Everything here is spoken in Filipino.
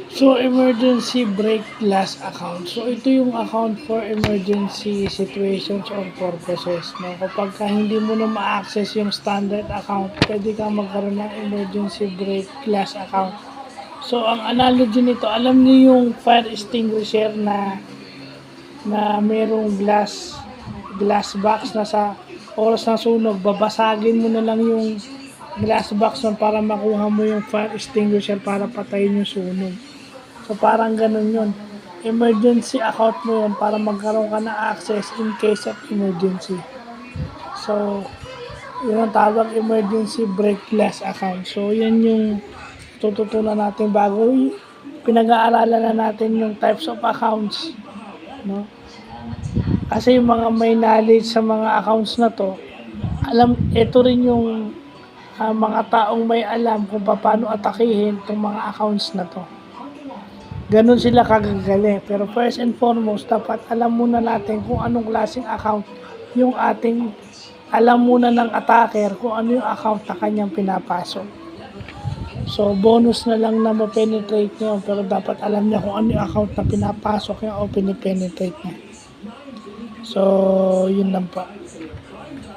So, emergency break glass account. So, ito yung account for emergency situations or purposes. No? Kapag hindi mo na ma-access yung standard account, pwede kang magkaroon ng emergency break glass account. So, ang analogy nito, alam niyo yung fire extinguisher na merong glass box na sa oras ng sunog, babasagin mo na lang yung glass box nun para makuha mo yung fire extinguisher para patayin yung sunog. So, parang ganun yun. Emergency account mo yun para magkaroon ka ng access in case of emergency. So, yun ang tawag emergency break glass account. So, yan yung tututunan natin bago pinag-aaralan na natin yung types of accounts. No? Kasi yung mga may knowledge sa mga accounts na to, ito rin yung mga taong may alam kung paano atakihin itong mga accounts na to. Ganon sila kagagaling. Pero first and foremost, dapat alam muna natin kung anong klaseng account yung ating, alam muna ng attacker kung ano yung account na kanyang pinapasok. So, bonus na lang na ma-penetrate niya, pero dapat alam niya kung ano yung account na pinapasok niya o pinipenetrate niya. So, yun lang pa.